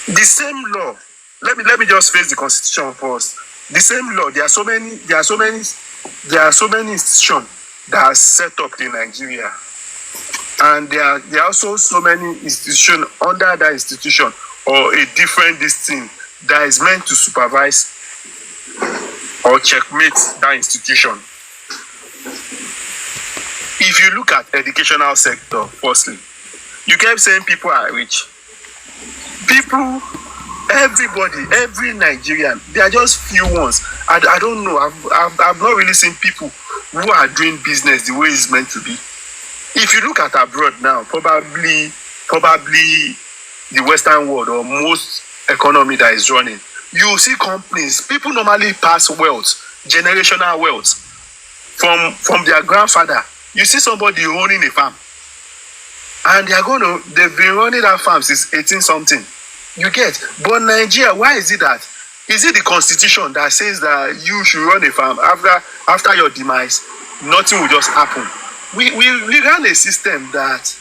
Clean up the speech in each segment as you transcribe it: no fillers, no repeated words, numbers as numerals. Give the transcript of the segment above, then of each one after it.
The same law. Let me just face the constitution first. The same law. There are so many institutions that are set up in Nigeria, and there are also so many institutions under that institution or a different this thing that is meant to supervise or checkmate that institution. If you look at educational sector, firstly, you kept saying people are rich. People, everybody, every Nigerian, they are just few ones. I don't know. I've not really seen people who are doing business the way it's meant to be. If you look at abroad now, probably the Western world or most economy that is running, you see companies, people normally pass wealth, generational wealth from their grandfather. You see somebody owning a farm, and they've been running that farm since 18 something. You get, but Nigeria, why is it that? Is it the constitution that says that you should run a farm after your demise? Nothing will just happen. We ran a system that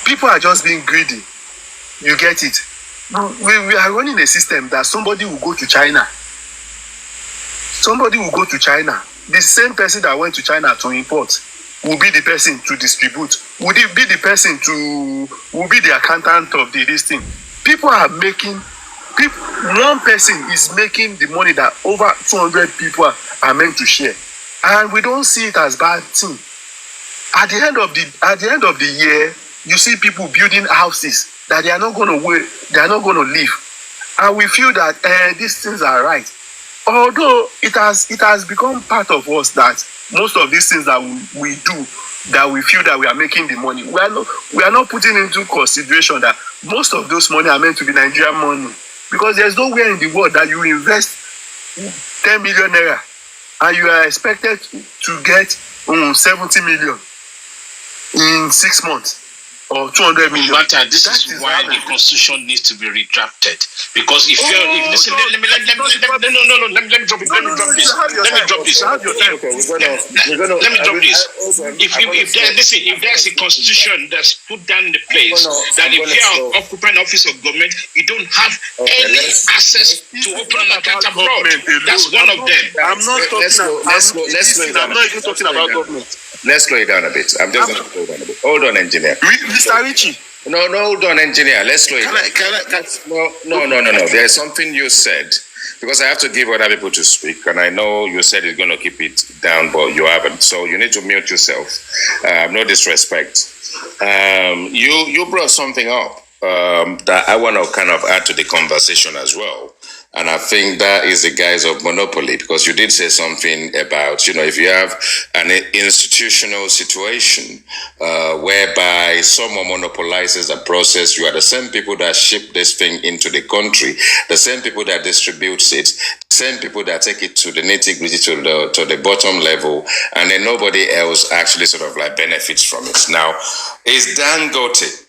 people are just being greedy. You get it? We are running a system that somebody will go to China. Somebody will go to China. The same person that went to China to import will be the person to distribute. Will it be the person will be the accountant of this thing? People are making, one person is making the money that over 200 people are meant to share. And we don't see it as bad thing. At the end of the year, you see people building houses that they are not going to live. And we feel that these things are right. Although it has become part of us that most of these things that we do, that we feel that we are making the money, we are not putting into consideration that most of those money are meant to be Nigerian money, because there's nowhere in the world that you invest 10 million naira and you are expected to get 70 million in 6 months. Or 200 million. This is why the constitution needs to be redrafted. Because if let me drop this. Let me drop this. If there's a constitution that's put down in the place that if you are occupying office of government, you don't have any access to open an account abroad. That's one of them. I'm not even talking about government. Let's slow it down a bit. I'm just going to slow it down a bit. Hold on, engineer. Mr. Richie. No, hold on, engineer. Let's slow it down. No. There's something you said, because I have to give other people to speak, and I know you said you're going to keep it down, but you haven't. So you need to mute yourself. No disrespect. You brought something up that I want to kind of add to the conversation as well. And I think that is the guise of monopoly, because you did say something about, if you have an institutional situation whereby someone monopolizes the process, you are the same people that ship this thing into the country, the same people that distributes it, the same people that take it to the nitty-gritty, to the bottom level, and then nobody else actually sort of like benefits from it. Now, is Dangote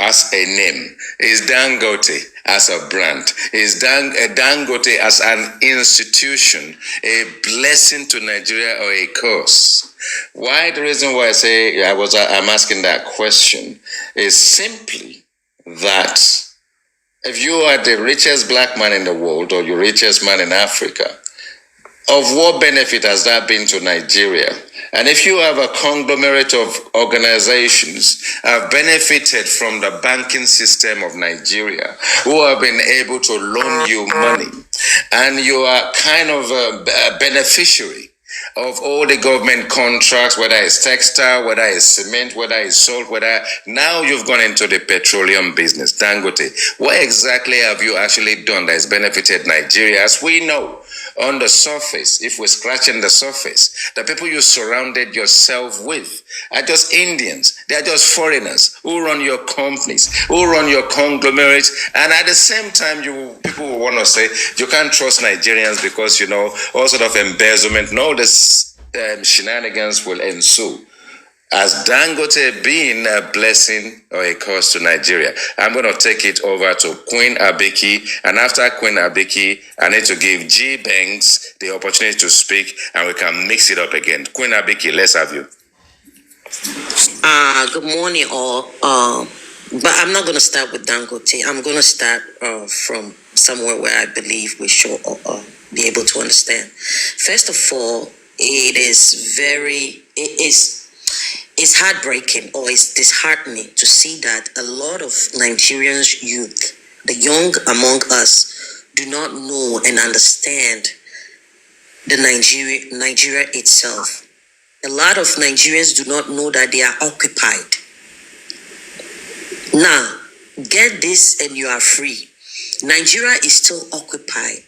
as a name, is Dangote as a brand, is Dangote as an institution a blessing to Nigeria or a curse? Why? The reason why I say I'm asking that question is simply that if you are the richest black man in the world or the richest man in Africa, of what benefit has that been to Nigeria? And if you have a conglomerate of organizations have benefited from the banking system of Nigeria, who have been able to loan you money, and you are kind of a beneficiary of all the government contracts, whether it's textile, whether it's cement, whether it's salt, now you've gone into the petroleum business, Dangote. What exactly have you actually done that has benefited Nigeria? As we know, on the surface, if we're scratching the surface, the people you surrounded yourself with are just Indians. They're just foreigners who run your companies, who run your conglomerates. And at the same time, people will want to say, you can't trust Nigerians because, all sort of embezzlement and all this shenanigans will ensue. As Dangote being a blessing or a curse to Nigeria? I'm going to take it over to Queen Abiki. And after Queen Abiki, I need to give G Banks the opportunity to speak, and we can mix it up again. Queen Abiki, let's have you. Good morning, all. But I'm not going to start with Dangote. I'm going to start from somewhere where I believe we should be able to understand. First of all, it's heartbreaking or it's disheartening to see that a lot of Nigerians youth, the young among us, do not know and understand the Nigeria itself. A lot of Nigerians do not know that they are occupied. Now, get this and you are free. Nigeria is still occupied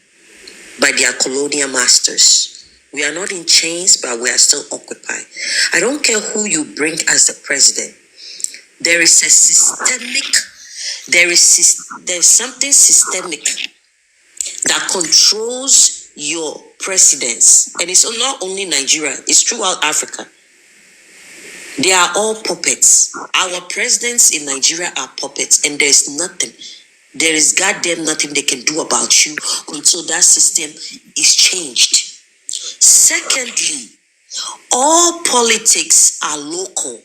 by their colonial masters. We are not in chains, but we are still occupied. I don't care who you bring as the president. There's something systemic that controls your presidents. And it's not only Nigeria, it's throughout Africa. They are all puppets. Our presidents in Nigeria are puppets, and there is goddamn nothing they can do about you until that system is changed. Secondly, all politics are local.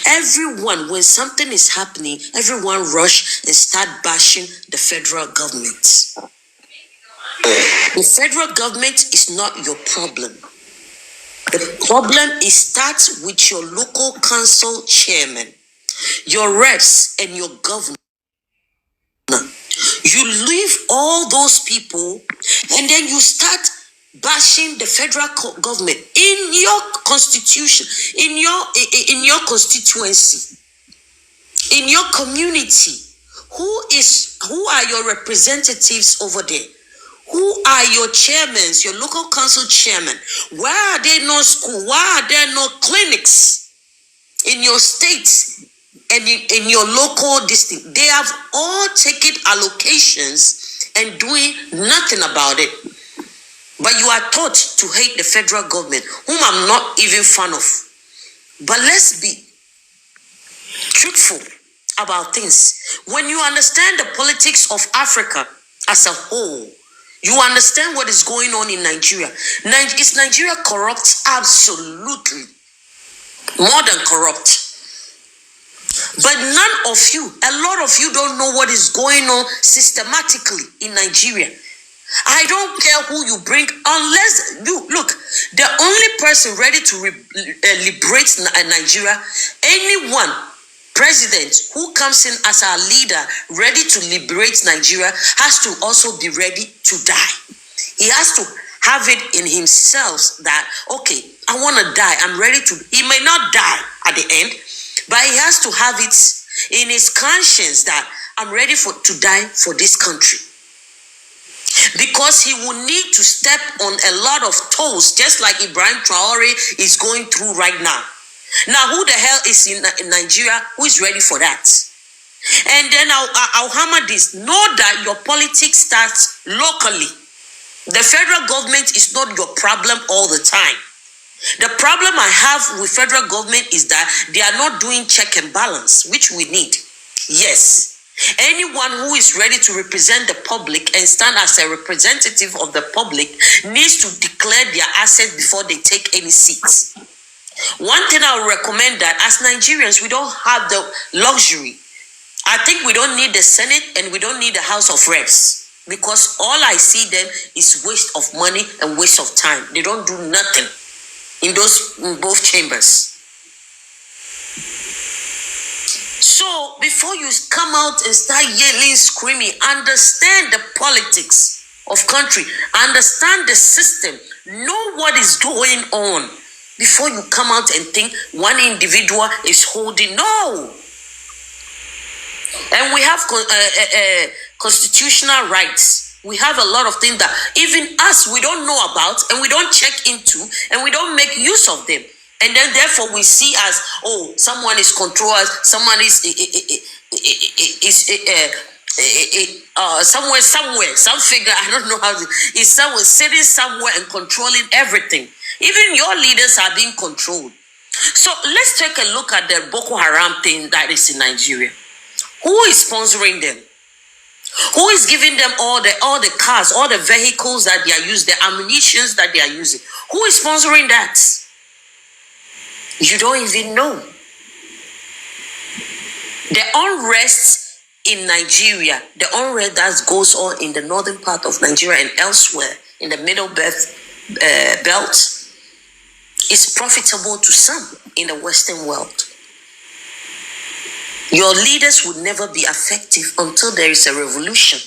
Everyone, when something is happening, everyone rush and start bashing the federal government. The federal government is not your problem. The problem starts with your local council chairman, your reps, and your governor. You leave all those people, and then you start bashing the federal government in your constitution, in your constituency, in your community. Who are your representatives over there? Who are your chairmen, your local council chairmen? Why are there no school? Why are there no clinics in your states and in your local district? They have all taken allocations and doing nothing about it. But you are taught to hate the federal government, whom I'm not even fan of. But let's be truthful about things. When you understand the politics of Africa as a whole, you understand what is going on in Nigeria. Is Nigeria corrupt? Absolutely. More than corrupt. But none of you, a lot of you don't know what is going on systematically in Nigeria. I don't care who you bring, unless you look, the only person ready to liberate Nigeria, anyone, president who comes in as our leader, ready to liberate Nigeria, has to also be ready to die. He has to have it in himself that, okay, I want to die. I'm ready to. He may not die at the end, but he has to have it in his conscience that I'm ready to die for this country. Because he will need to step on a lot of toes, just like Ibrahim Traore is going through right now. Now, who the hell is in Nigeria who is ready for that? And then I'll hammer this. Know that your politics starts locally. The federal government is not your problem all the time. The problem I have with federal government is that they are not doing check and balance, which we need. Yes. Anyone who is ready to represent the public and stand as a representative of the public needs to declare their assets before they take any seats. One thing I would recommend that as Nigerians, we don't have the luxury. I think we don't need the Senate and we don't need the House of Reps, because all I see them is waste of money and waste of time. They don't do nothing in both chambers. So before you come out and start yelling, screaming, understand the politics of country, understand the system, know what is going on before you come out and think one individual is holding. No. And we have constitutional rights. We have a lot of things that even us, we don't know about and we don't check into and we don't make use of them. And then therefore we see as, oh, someone is controlled, someone is somewhere, some figure, I don't know how to, is someone sitting somewhere and controlling everything. Even your leaders are being controlled. So let's take a look at the Boko Haram thing that is in Nigeria. Who is sponsoring them? Who is giving them all the cars, all the vehicles that they are using, the ammunitions that they are using? Who is sponsoring that? You don't even know. The unrest in Nigeria, the unrest that goes on in the northern part of Nigeria and elsewhere in the middle belt is profitable to some in the Western world. Your leaders would never be effective until there is a revolution.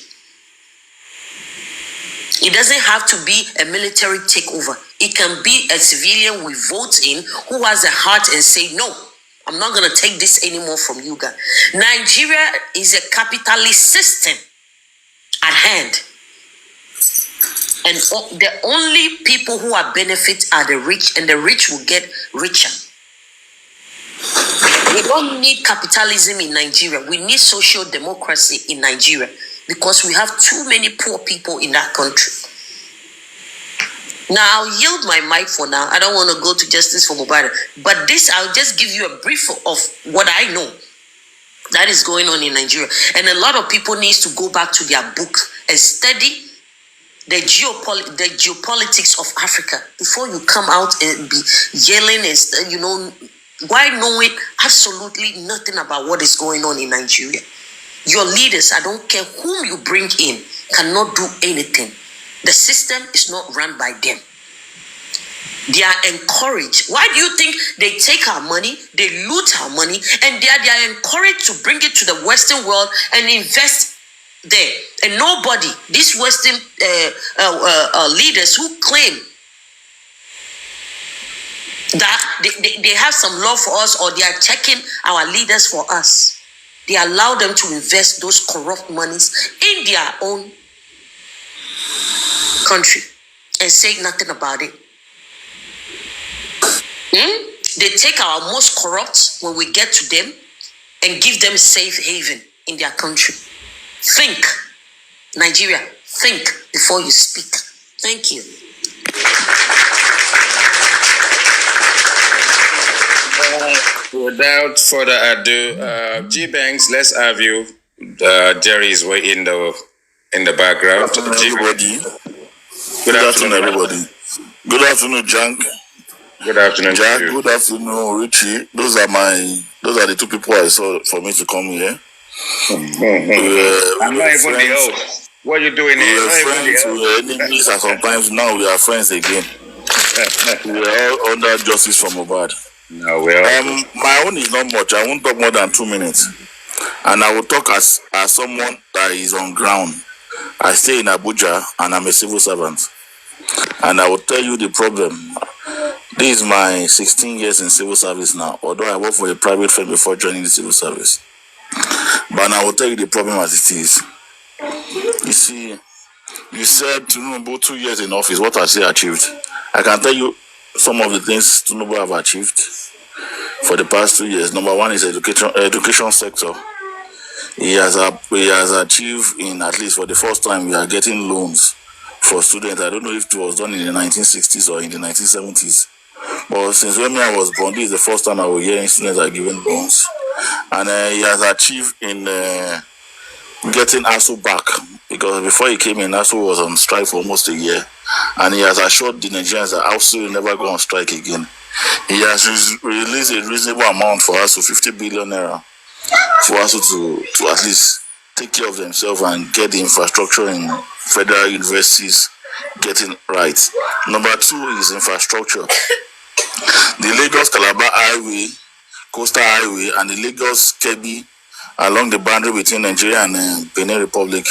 It doesn't have to be a military takeover. It can be a civilian we vote in who has a heart and say, no, I'm not going to take this anymore from you guys. Nigeria is a capitalist system at hand. And the only people who are benefit are the rich, and the rich will get richer. We don't need capitalism in Nigeria. We need social democracy in Nigeria because we have too many poor people in that country. Now, I'll yield my mic for now. I don't want to go to justice for Mohbad, but this, I'll just give you a brief of what I know that is going on in Nigeria. And a lot of people need to go back to their book and study the geopolitics of Africa before you come out and be yelling and, why knowing absolutely nothing about what is going on in Nigeria. Your leaders, I don't care whom you bring in, cannot do anything. The system is not run by them. They are encouraged. Why do you think they take our money, they loot our money, and they are encouraged to bring it to the Western world and invest there? And nobody, these Western leaders who claim that they have some love for us or they are checking our leaders for us, they allow them to invest those corrupt monies in their own country and say nothing about it. They take our most corrupt when we get to them and give them safe haven in their country. Think, Nigeria, think before you speak. Thank you. Without further ado, G Banks, let's have you. Jerry is way in the background. Good afternoon, everybody. Good afternoon, everybody. Good afternoon, Jank. Good afternoon, Jack. Good afternoon, Richie. Those are the two people I saw for me to come here. I'm not even the host. What are you doing here? We were friends, we were enemies, and sometimes now we are friends again. We are all under justice from Mohbad. No, we are. My own is not much. I won't talk more than 2 minutes, and I will talk as someone that is on ground. I stay in Abuja, and I'm a civil servant, and I will tell you the problem. This is my 16 years in civil service now, although I worked for a private firm before joining the civil service. But I will tell you the problem as it is. You see, you said Tinubu 2 years in office, what has he achieved? I can tell you some of the things Tinubu have achieved for the past 2 years. Number one is education sector. He has achieved, in at least for the first time, we are getting loans for students. I don't know if it was done in the 1960s or in the 1970s. But since when I was born, this is the first time I was hearing students are given loans. And he has achieved in getting ASU back, because before he came in, ASU was on strike for almost a year. And he has assured the Nigerians that ASU will never go on strike again. He has released a reasonable amount for ASU, 50 billion naira, for ASU to at least take care of themselves and get the infrastructure in federal universities getting right. Number two is infrastructure. The Lagos-Calabar Highway, Coastal Highway, and the Lagos-Kebbi along the boundary between Nigeria and Benin Republic,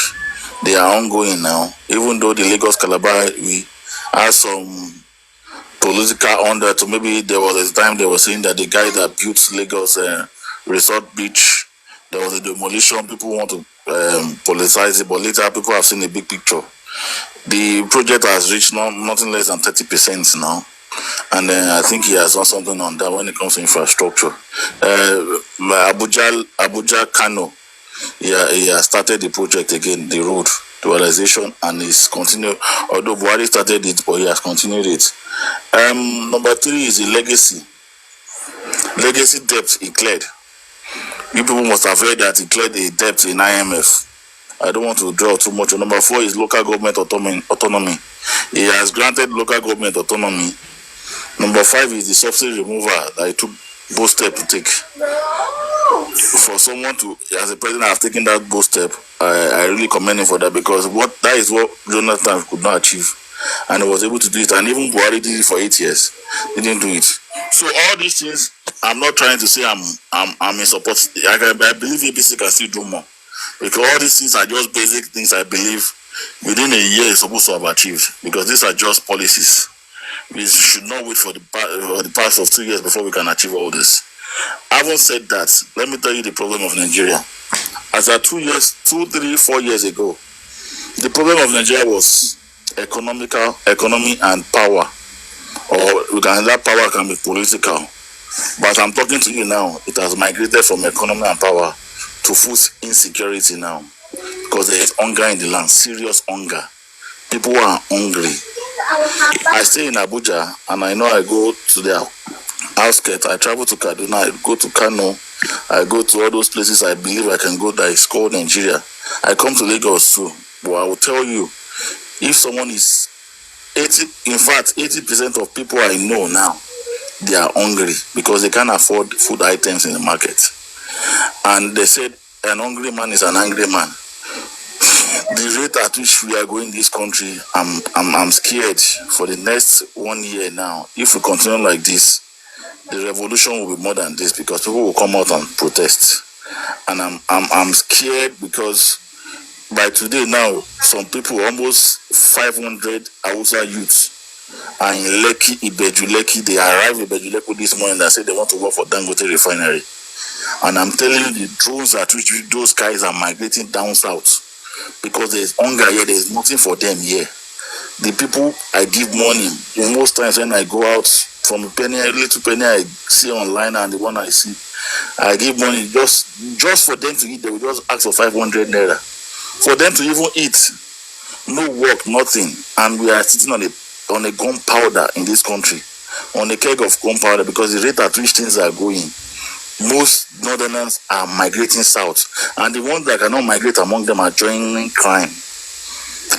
they are ongoing now. Even though the Lagos-Calabar Highway has some political under to, maybe there was a time they were saying that the guy that built Lagos Resort Beach, there was a demolition. People want to politicize it, but later people have seen a big picture. The project has reached nothing less than 30% now. And I think he has done something on that when it comes to infrastructure. Abuja Kano, he has started the project again, the road, the realization, and he's continued. Although Buhari started it, but he has continued it. Number three is the legacy. Legacy debt he cleared. You people must have heard that he cleared a debt in IMF. I don't want to draw too much. Number four is local government autonomy. He has granted local government autonomy. Number five is the subsidy removal that he took bold step to take. For someone to, as a president, have taken that bold step, I really commend him for that, because that is what Jonathan could not achieve, and he was able to do it. And even Buhari did it for 8 years, he didn't do it. So all these things, I'm not trying to say I'm in support. I believe APC can still do more, because all these things are just basic things I believe within a year is supposed to have achieved, because these are just policies. We should not wait for the past of 2 years before we can achieve all this. Having said that, let me tell you the problem of Nigeria. As at 2 years, 2, 3, 4 years ago, the problem of Nigeria was economy and power. Or that power can be political. But I'm talking to you now, it has migrated from economy and power to food insecurity now. Because there is hunger in the land, serious hunger. People are hungry. I stay in Abuja, and I know I go to their outskirts. I travel to Kaduna, I go to Kano, I go to all those places I believe I can go that is called Nigeria. I come to Lagos too. But I will tell you, if someone is 80% of people I know now, they are hungry because they can't afford food items in the market. And they said an hungry man is an angry man. The rate at which we are going in this country, I'm scared for the next 1 year now. If we continue like this, the revolution will be more than this, because people will come out and protest. And I'm scared because by today now, some people, almost 500 Hausa youths, are in Ibeju-Lekki. They arrived in Ibeju-Lekki this morning and said they want to work for Dangote refinery. And I'm telling you, the drones at which those guys are migrating down south, because there's hunger here, there's nothing for them here. The people I give money, most times when I go out, from a little penny I see online and the one I see, I give money just for them to eat. They will just ask for 500 naira. For them to even eat, no work, nothing. And we are sitting on a gunpowder in this country, on a keg of gunpowder, because the rate at which things are going, most northerners are migrating south, and the ones that cannot migrate among them are joining crime.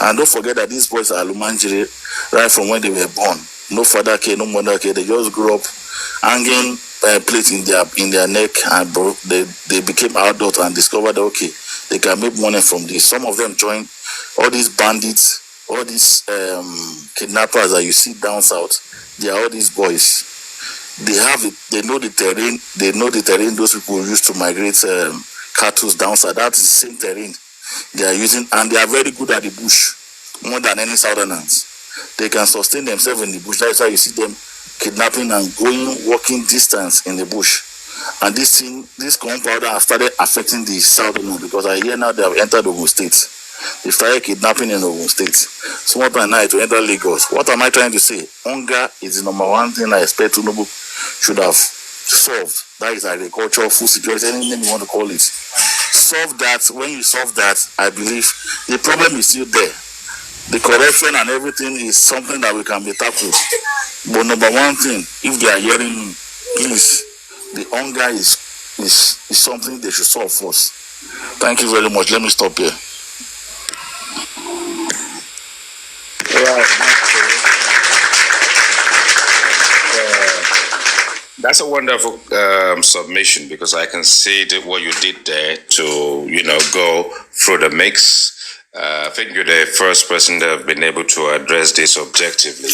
And don't forget that these boys are Lumanjiri right from when they were born. No father care, no mother care. They just grew up hanging plates in their neck, and they became adults and discovered that, okay, they can make money from this. Some of them joined all these bandits, all these kidnappers that you see down south. They are all these boys. They know the terrain. They know the terrain those people use to migrate cattle down south. That is the same terrain they are using, and they are very good at the bush, more than any southerners. They can sustain themselves in the bush. That's why you see them kidnapping and walking distance in the bush. And this gunpowder has started affecting the southerners, because I hear now they have entered Ogun State. They started kidnapping in Ogun State. Small time now to enter Lagos. What am I trying to say? Hunger is the number one thing I expect Tinubu should have solved. That is agriculture, food security, any name you want to call it. Solve that. When you solve that, I believe the problem is still there. The corruption and everything is something that we can be tackled. But number one thing, if they are hearing me, please, the hunger is something they should solve first. Thank you very much. Let me stop here. That's a wonderful submission, because I can see what you did there to, go through the mix. I think you're the first person that have been able to address this objectively,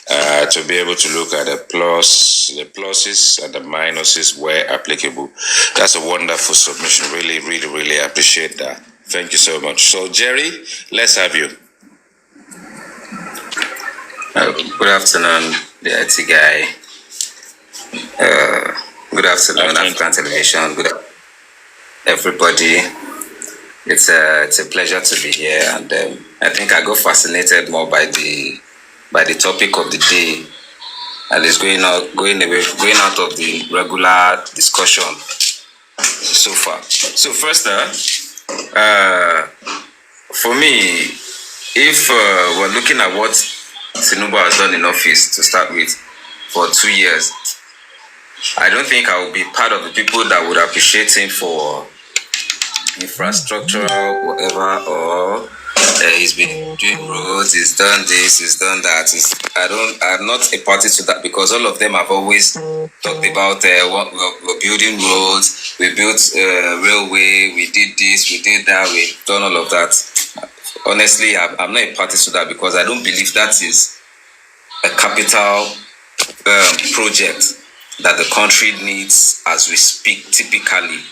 to be able to look at the pluses and the minuses where applicable. That's a wonderful submission. Really, really, really appreciate that. Thank you so much. So, Jerry, let's have you. Good afternoon, the IT guy. Good afternoon, African Television. Good everybody. It's a pleasure to be here, and I think I got fascinated more by the topic of the day, and it's going out of the regular discussion so far. So first, for me, if we're looking at what Tinubu has done in office to start with for 2 years, I don't think I will be part of the people that would appreciate him for infrastructural whatever, or He's been doing roads, he's done this, he's done that. I'm not a party to that, because all of them have always talked about we're building roads, we built railway, we did this, we did that, we've done all of that. Honestly, I'm not a party to that, because I don't believe that is a capital project that the country needs as we speak. Typically,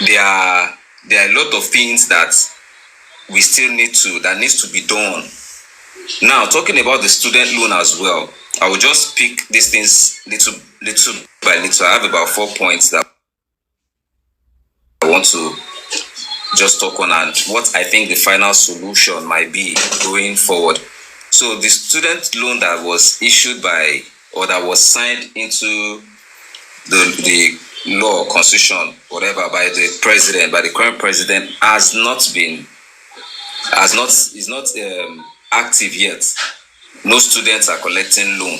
there are a lot of things that we still needs to be done. Now, talking about the student loan as well, I will just pick these things little by little. I have about 4 points that I want to just talk on, and what I think the final solution might be going forward. So the student loan that was issued by, or that was signed into the law, constitution, whatever, by the president, by the current president, is not active yet. No students are collecting loan.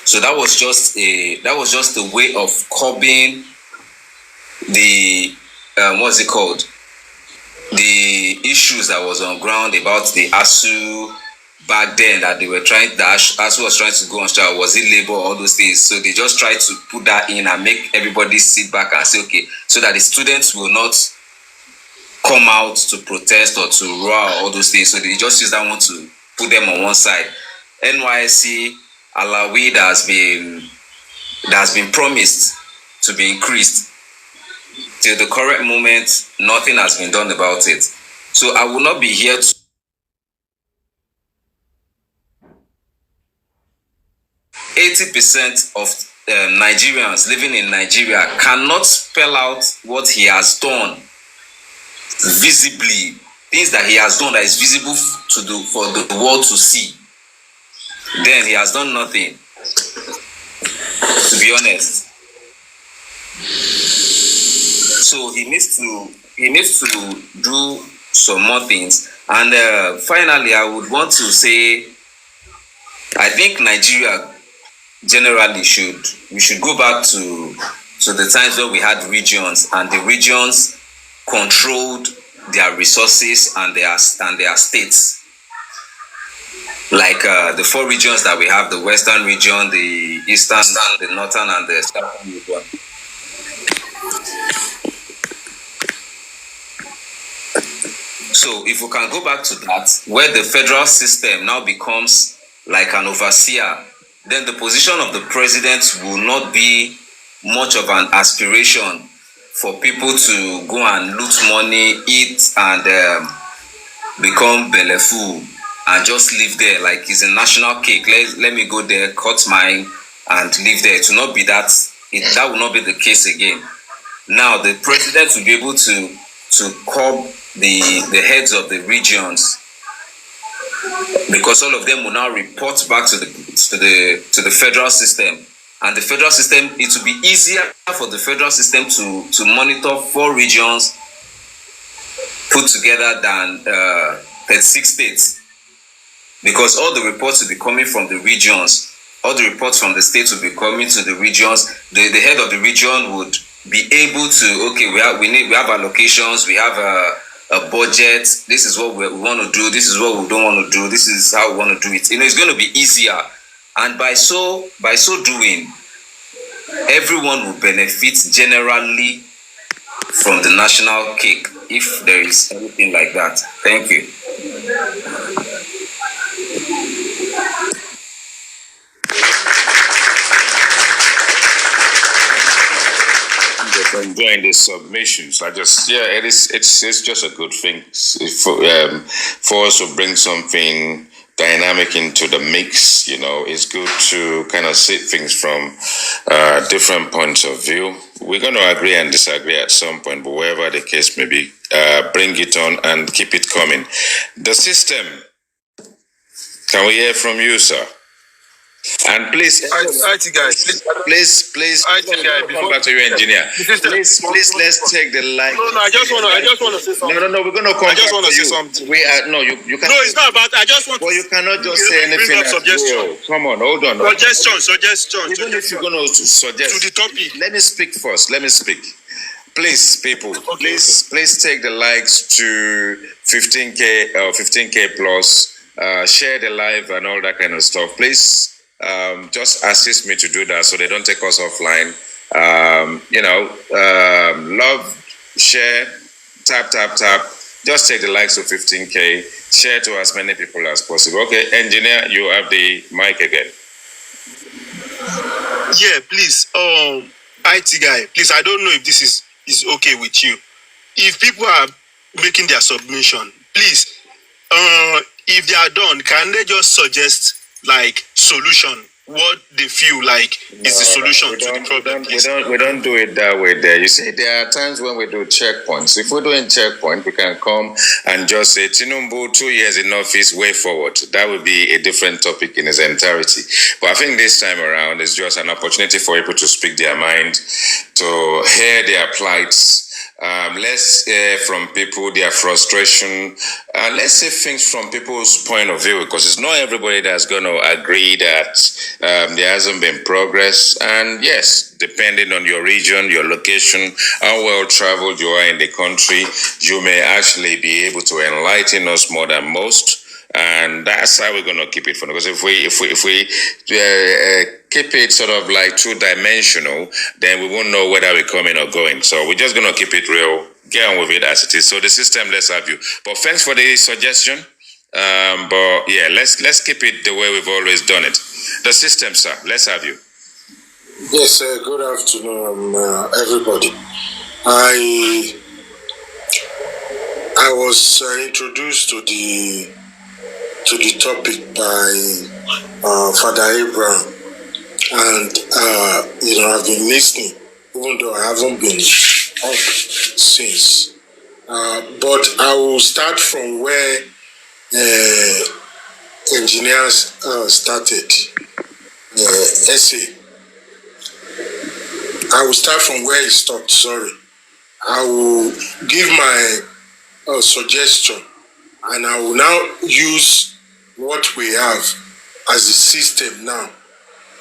So that was just a way of curbing the what's it called? The issues that was on ground about the ASU back then, that they were trying, that ASU was trying to go on strike, was it labor, all those things. So they just tried to put that in and make everybody sit back and say, okay, so that the students will not come out to protest or to roar, all those things. So they just use that one to put them on one side. NYSC allowance that has been promised to be increased. Till the current moment, nothing has been done about it. So I will not be here to 80% of Nigerians living in Nigeria cannot spell out what he has done visibly, things that he has done that is visible for the world to see. Then he has done nothing, to be honest. So he needs to do some more things. And finally, I would want to say, I think Nigeria generally we should go back to the times where we had regions, and the regions controlled their resources and their states. Like the 4 regions that we have: the Western region, the Eastern, the Northern, and the Southern region. So if we can go back to that, where the federal system now becomes like an overseer, then the position of the president will not be much of an aspiration for people to go and loot money, eat, and become belleful and just live there like it's a national cake. Let me go there, cut mine, and live there. It will not be that. That will not be the case again. Now the president will be able to curb the heads of the regions, because all of them will now report back to the federal system. And the federal system, it will be easier for the federal system to monitor 4 regions put together than 36 states, because all the reports will be coming from the regions. All the reports from the states will be coming to the regions. The head of the region would be able to, okay, we have allocations, we have a budget, this is what we want to do, this is what we don't want to do, this is how we want to do it. It's going to be easier. And by so doing, everyone will benefit generally from the national cake, if there is anything like that. Thank you. Enjoying the submissions. It's just a good thing for us to bring something dynamic into the mix. It's good to kind of see things from different points of view. We're going to agree and disagree at some point, but wherever the case may be, bring it on and keep it coming. The system. Can we hear from you, sir? And please, IT guys, please, come back to your engineer. Please, let's take the line. No, I just want to say something. No, we're gonna come. I just want to say something. We are you can. No, it's not about. I just want. Well, you cannot just say anything. Suggestion. Come on, hold on. Suggestion. Even if you're gonna suggest to the topic. Let me speak first. Please, people, please take the likes to 15K or 15K plus, share the live and all that kind of stuff. Please, just assist me to do that so they don't take us offline. Love, share, tap. Just take the likes to 15K, share to as many people as possible. Okay, engineer, you have the mic again. Yeah, please, IT guy, please, I don't know if this is okay with you. If people are making their submission, please, if they are done, can they just suggest like solution? What they feel like is the solution to the problem, please? We don't do it that way there. You see, there are times when we do checkpoints. If we're doing checkpoint, we can come and just say, Tinubu, 2 years in office, way forward. That would be a different topic in its entirety. But I think this time around, it's just an opportunity for people to speak their mind, to hear their plights. Let's hear from people their frustration. Let's see things from people's point of view, because it's not everybody that's going to agree that there hasn't been progress. And yes, depending on your region, your location, how well traveled you are in the country, you may actually be able to enlighten us more than most. And that's how we're going to keep it fun. Because if we keep it sort of like two-dimensional, then we won't know whether we're coming or going. So we're just going to keep it real, get on with it as it is. So the system, let's have you. But thanks for the suggestion. But yeah, let's keep it the way we've always done it. The system, sir, let's have you. Yes, good afternoon, everybody. I was introduced to the topic by Father Abraham, and I've been listening, even though I haven't been up since. But I will start from where engineers started. Essay. I will start from where he stopped. Sorry, I will give my suggestion, and I will now use what we have as the system now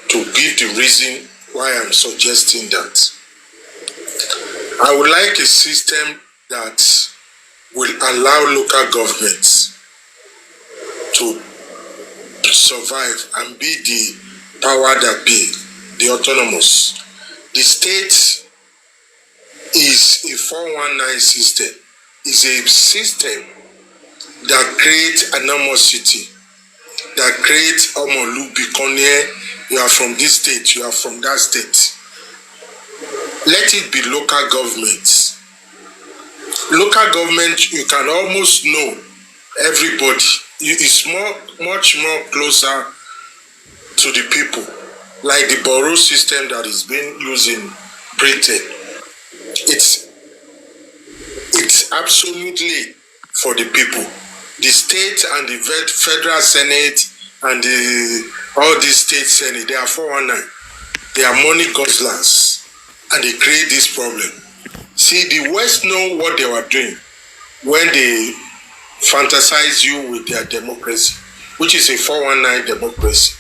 to give the reason why I'm suggesting that. I would like a system that will allow local governments to survive and be the power that be, the autonomous. The state is a 419 system. It's a system that creates animosity, that creates Omolubi, you are from this state, you are from that state. Let it be local governments. Local government, you can almost know everybody. It's much more closer to the people, like the borough system that is being used in Britain. It's absolutely for the people. The state and the federal senate and all these state senate, they are 419. They are money guzzlers, and they create this problem. See, the West know what they were doing when they fantasize you with their democracy, which is a 419 democracy.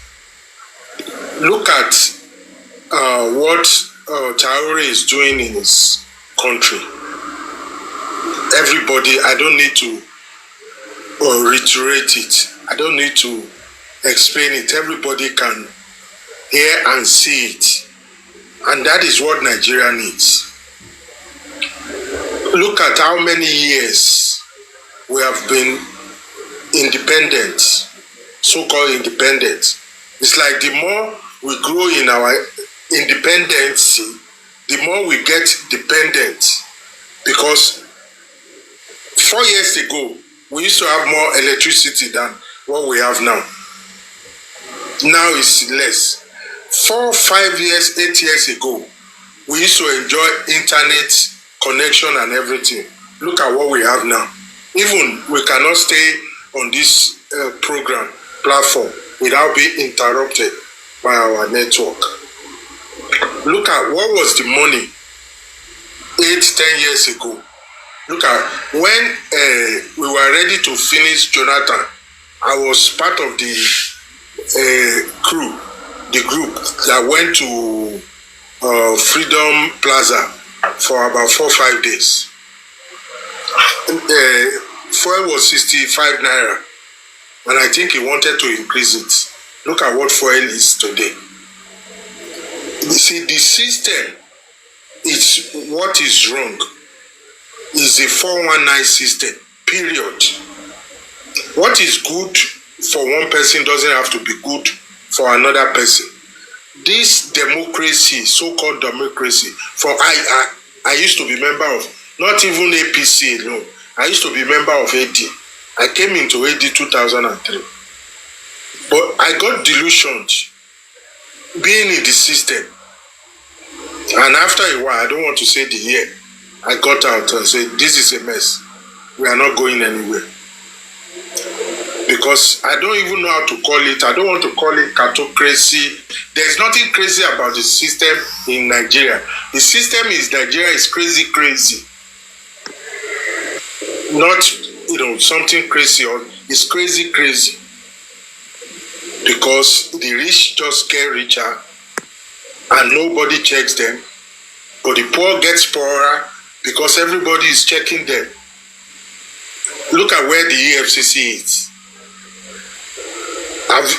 Look at what Traore is doing in his country. Everybody, I don't need to reiterate it. I don't need to explain it. Everybody can hear and see it. And that is what Nigeria needs. Look at how many years we have been independent, so-called independent. It's like the more we grow in our independence, the more we get dependent. Because 4 years ago, we used to have more electricity than what we have now. Now it's less. 4, 5 years, 8 years ago, we used to enjoy internet connection and everything. Look at what we have now. Even we cannot stay on this platform without being interrupted by our network. Look at what was the money 8-10 years ago. Look at when we were ready to finish Jonathan, I was part of the group that went to Freedom Plaza for about 4 or 5 days. Fuel was 65 naira, and I think he wanted to increase it. Look at what fuel is today. You see, the system is what is wrong. Is a 419 system, period. What is good for one person doesn't have to be good for another person. This democracy, so-called democracy, I used to be member of, not even APC alone, I used to be member of AD. I came into AD 2003. But I got delusioned being in the system. And after a while, I don't want to say the year, I got out and said, this is a mess. We are not going anywhere. Because I don't even know how to call it. I don't want to call it catocracy. There's nothing crazy about the system in Nigeria. The system in Nigeria is crazy. Not, something crazy. It's crazy. Because the rich just get richer and nobody checks them. But the poor gets poorer because everybody is checking them. Look at where the EFCC is.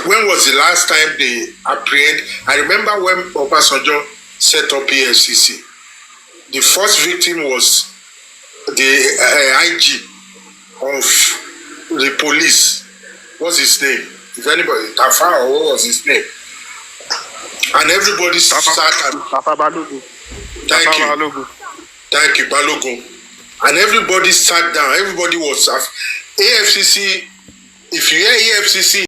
When was the last time they apprehended? I remember when Obasanjo set up EFCC. The first victim was the IG of the police. What's his name? If anybody, Tafa, or what was his name? And everybody sat and... Thank you, Balogun. And everybody sat down. Everybody was... AFCC, if you hear EFCC...